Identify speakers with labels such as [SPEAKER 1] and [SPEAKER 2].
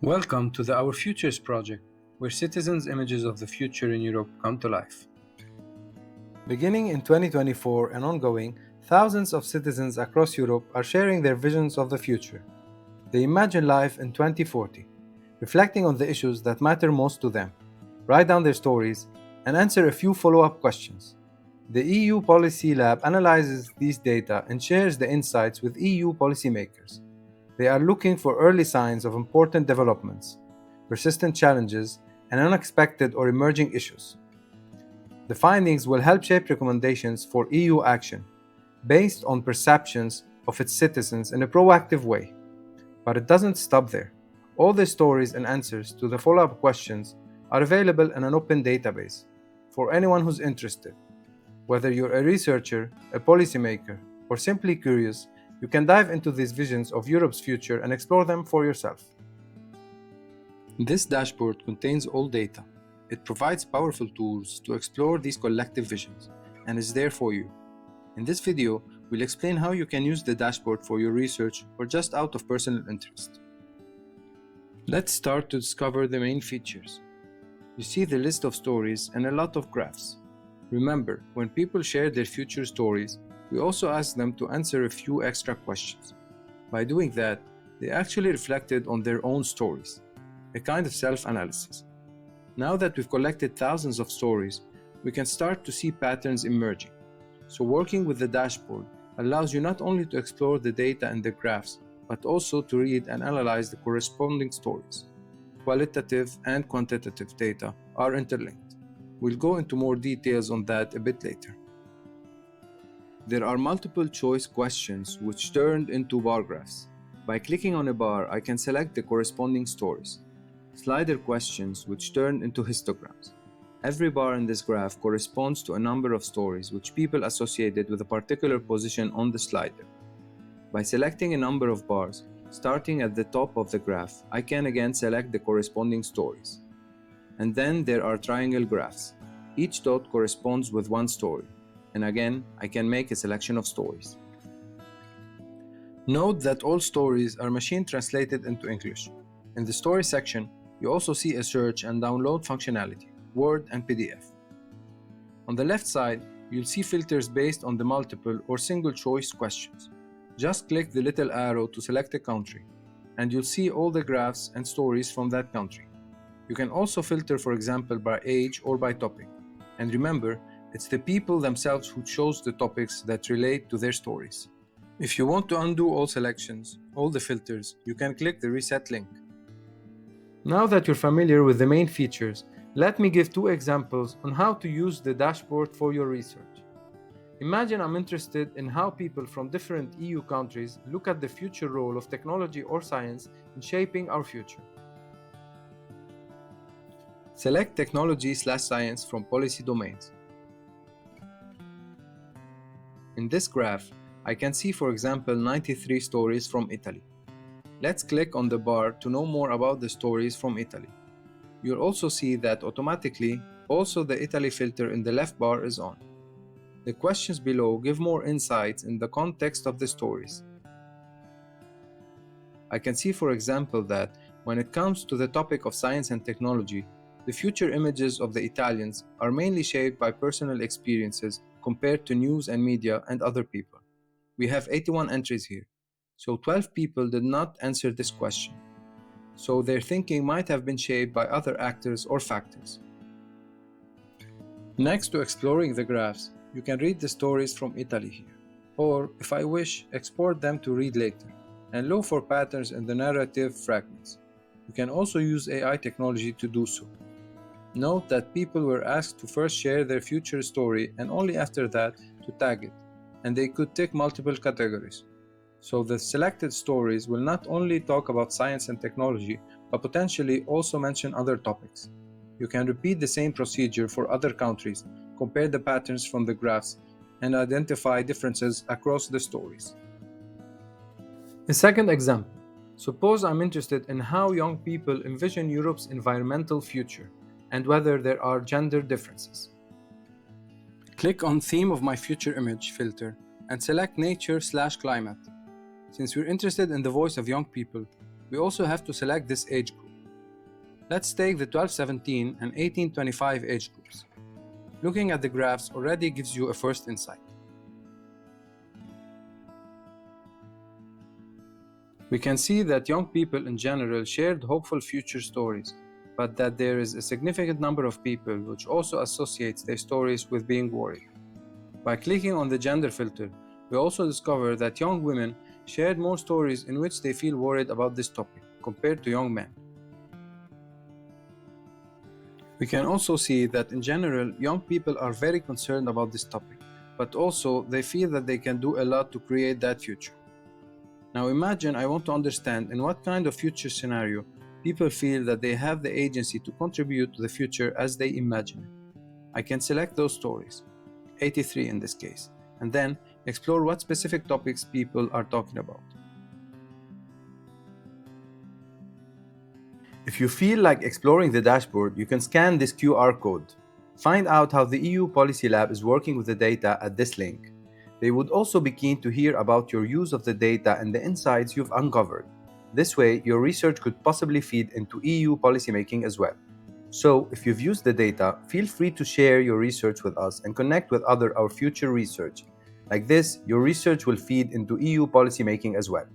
[SPEAKER 1] Welcome to the OurFutures project, where citizens' images of the future in Europe come to life. Beginning in 2024 and ongoing, thousands of citizens across Europe are sharing their visions of the future. They imagine life in 2040, reflecting on the issues that matter most to them, write down their stories, and answer a few follow-up questions. The EU Policy Lab analyzes these data and shares the insights with EU policymakers. They are looking for early signs of important developments, persistent challenges, and unexpected or emerging issues. The findings will help shape recommendations for EU action based on perceptions of its citizens in a proactive way. But it doesn't stop there. All the stories and answers to the follow-up questions are available in an open database for anyone who's interested. Whether you're a researcher, a policymaker, or simply curious, you can dive into these visions of Europe's future and explore them for yourself. This dashboard contains all data. It provides powerful tools to explore these collective visions and is there for you. In this video, we'll explain how you can use the dashboard for your research or just out of personal interest. Let's start to discover the main features. You see the list of stories and a lot of graphs. Remember, when people share their future stories, we also ask them to answer a few extra questions. By doing that, they actually reflected on their own stories, a kind of self-analysis. Now that we've collected thousands of stories, we can start to see patterns emerging. So working with the dashboard allows you not only to explore the data and the graphs, but also to read and analyze the corresponding stories. Qualitative and quantitative data are interlinked. We'll go into more details on that a bit later. There are multiple choice questions which turned into bar graphs. By clicking on a bar, I can select the corresponding stories. Slider questions which turn into histograms. Every bar in this graph corresponds to a number of stories which people associated with a particular position on the slider. By selecting a number of bars, starting at the top of the graph, I can again select the corresponding stories. And then there are triangle graphs. Each dot corresponds with one story. And again, I can make a selection of stories. Note that all stories are machine translated into English. In the story section, you also see a search and download functionality, Word and PDF. On the left side, you'll see filters based on the multiple or single choice questions. Just click the little arrow to select a country, and you'll see all the graphs and stories from that country. You can also filter, for example, by age or by topic. And remember, it's the people themselves who chose the topics that relate to their stories. If you want to undo all selections, all the filters, you can click the reset link. Now that you're familiar with the main features, let me give two examples on how to use the dashboard for your research. Imagine I'm interested in how people from different EU countries look at the future role of technology or science in shaping our future. Select Technology/Science from Policy Domains. In this graph, I can see, for example, 93 stories from Italy. Let's click on the bar to know more about the stories from Italy. You'll also see that automatically, also the Italy filter in the left bar is on. The questions below give more insights in the context of the stories. I can see, for example, that when it comes to the topic of science and technology, the future images of the Italians are mainly shaped by personal experiences compared to news and media and other people. We have 81 entries here, so 12 people did not answer this question. So their thinking might have been shaped by other actors or factors. Next to exploring the graphs, you can read the stories from Italy here, or if I wish, export them to read later, and look for patterns in the narrative fragments. You can also use AI technology to do so. Note that people were asked to first share their future story and only after that to tag it, and they could tick multiple categories. So the selected stories will not only talk about science and technology, but potentially also mention other topics. You can repeat the same procedure for other countries, compare the patterns from the graphs, and identify differences across the stories. A second example. Suppose I'm interested in how young people envision Europe's environmental future, and whether there are gender differences. Click on Theme of My Future Image filter and select Nature/Climate. Since we're interested in the voice of young people, we also have to select this age group. Let's take the 12-17 and 18-25 age groups. Looking at the graphs already gives you a first insight. We can see that young people in general shared hopeful future stories, but that there is a significant number of people which also associates their stories with being worried. By clicking on the gender filter, we also discover that young women shared more stories in which they feel worried about this topic compared to young men. We can also see that in general, young people are very concerned about this topic, but also they feel that they can do a lot to create that future. Now imagine I want to understand in what kind of future scenario people feel that they have the agency to contribute to the future as they imagine it. I can select those stories, 83 in this case, and then explore what specific topics people are talking about. If you feel like exploring the dashboard, you can scan this QR code. Find out how the EU Policy Lab is working with the data at this link. They would also be keen to hear about your use of the data and the insights you've uncovered. This way, your research could possibly feed into EU policymaking as well. So, if you've used the data, feel free to share your research with us and connect with other OurFutures research. Like this, your research will feed into EU policymaking as well.